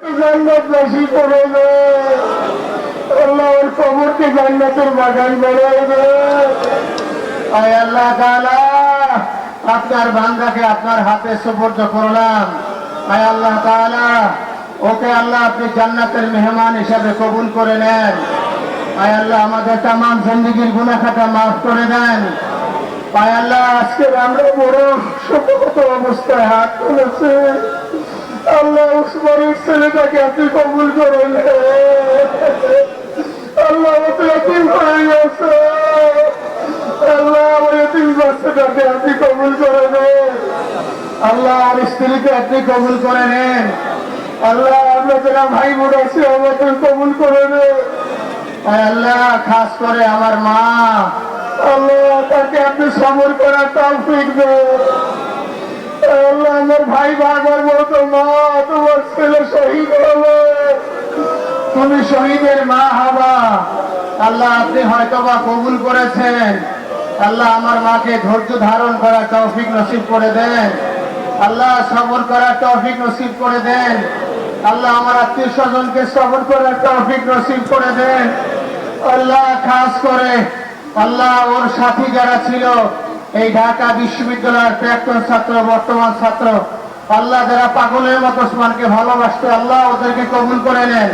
জান্নাতবাসী করে দে। আল্লাহ ওর কবরকে জান্নাতের বাগান বানায় দে। আয় আল্লাহ তাআলা, আপনার বান্দাকে আপনার হাতে সুপর্দ করলাম। আয় আল্লাহ তাআলা, ওকে আল্লাহ আপনি জান্নাতের মেহমান হিসাবে কবুল করে নেন। আয় আল্লাহ, আমাদের তামাম জিন্দেগির গুনাহ খাতা মাফ করে দেন। আয় আল্লাহ, আজকে আমরা বড় শোকত অবস্থায় হাত তুলেছি। আল্লাহ, উসমানের ছেলেটাকে আপনি কবুল করেন। আল্লাহ, এতিম হয়ে গেছে। আল্লাহ, আমার এতিম বাচ্চাটাকে আপনি কবুল করে নেন। আল্লাহ, আর স্ত্রীকে আপনি কবুল করে নেন। আল্লাহ, আমরা যারা ভাই বোন আছি আমাদের কবুল করে নেন। আল্লাহ, খাস করে আমার মা, আল্লাহ তাকে আপনি সবর করার তৌফিক দেন। আল্লাহ, আমার ভাই বাবার মতো মা, তোমার ছেলে শহীদ হলো, তুমি শহীদের মা হবা। আল্লাহ, আপনি হয়তোবা কবুল করেছেন। আল্লাহ, আমার মাকে ধৈর্য ধারণ করার তৌফিক নসিব করে দেন। আল্লাহ, সবর করার তৌফিক নসিব করে দেন। আল্লাহ, আমার আত্মীয় স্বজনকে সবর করার তৌফিক নসিব করে দেন। আল্লাহ, খাস করে আল্লাহ ওর সাথী যারা ছিল, এই ঢাকা বিশ্ববিদ্যালয়ের প্রাক্তন ছাত্র, বর্তমান ছাত্র, আল্লাহ যারা পাগলের মতো ওসমানকে ভালোবাসতো, আল্লাহ ওদেরকে কবুল করে নেন।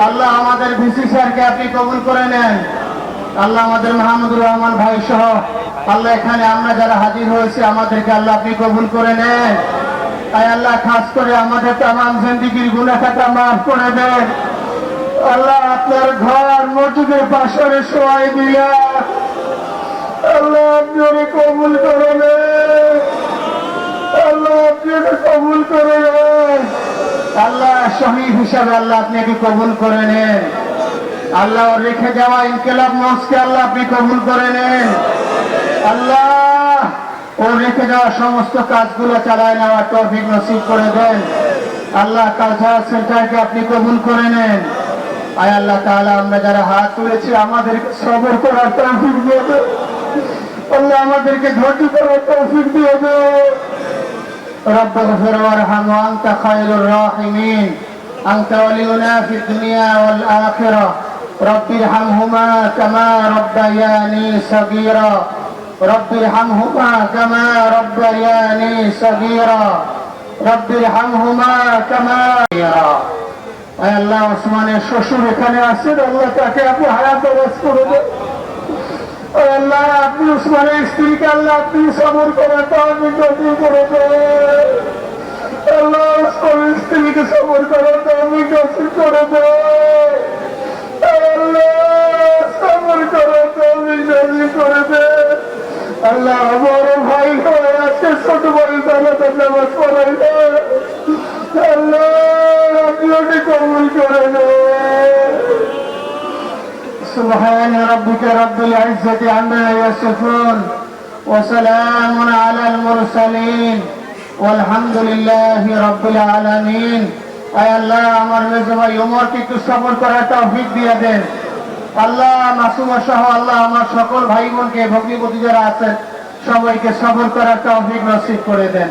আল্লাহ, আমাদের ভিসি স্যারকে আপনি কবুল করে নেন। আল্লাহ, আমাদের মাহমুদুর রহমান ভাই সহ আল্লাহ এখানে আমরা যারা হাজির হয়েছে আমাদেরকে আল্লাহ আপনি কবুল করে নেন। তাই আল্লাহ, খাস করে আমাদের তামাম জিন্দেগির গুনাহ খাতা মাফ করে দেন। আল্লাহ, আপনার ঘর মসজিদের পাশে শোয়াই দিয়া আল্লাহ আপনি ওরে কবুল করে নেন। আল্লাহ, আপনি ওরে কবুল করে নেন। আল্লাহ, শহীদ হিসাবে আল্লাহ আপনি একে কবুল করে নেন। আল্লাহ, ওর রেখে যাওয়া ইনকিলাব মঞ্চকে আল্লাহ আপনি কবুল করে নেন। আল্লাহ, ওর রেখে যাওয়া সমস্ত কাজগুলো চালায় নেওয়ার তৌফিক নসিব করে দেন। আল্লাহ, কালচারাল সেন্টারকে আপনি কবুল করে নেন। আয় আল্লাহ তাআলা, আমরা যারা হাত তুলেছি আমাদেরকে সবর করার তৌফিক দিয়ে দেন। আল্লাহ, আমাদেরকে ধৈর্য করার তৌফিক দিয়ে দেন। رب اغفر وارحم وانت خير الراحمين انت ولينا في الدنيا والاخره رب ارحمهما كما ربياني صغيرا رب ارحمهما كما ربياني صغيرا رب ارحمهما كما صغيرا আল্লাহ, ওসমানের শ্বশুর এখানে আছেন, আল্লাহ তাকে আপনি হায়াত দারাজ করে দেন। আল্লাহ, আপনি ওসমানের স্ত্রীকে আল্লাহ আপনি সবর করার তৌফিক নসিব করে দেন। আল্লাহ, ওসমানের স্ত্রীকে সবর করার তৌফিক নসিব করে দেন। আল্লাহ, সবর করার তৌফিক নসিব করে দেন। আল্লাহ, বড় ভাই হয়ে আছে, ছোট ভাই জানাতে নামাজ পড়াই দেন। আল্লাহ, আপনি ওকে কবুল করে নেন। سبحان ربك رب العزة عما يصفون وسلام على المرسلين والحمد لله رب العالمين আয় আল্লাহ, আমার মেজো ভাই ওমরকে একটু সবর করার তৌফিক দিয়ে দেন। আল্লাহ, মাসুমা সহ আল্লাহ আমার সকল ভাই বোনকে, ভগ্নিপতি যারা আছেন সবাইকে সবর করার তৌফিক নসিব করে দেন।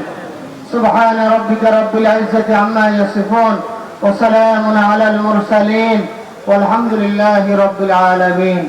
سبحان ربك رب العزة عما يصفون وسلام على المرسلين والحمد لله رب العالمين।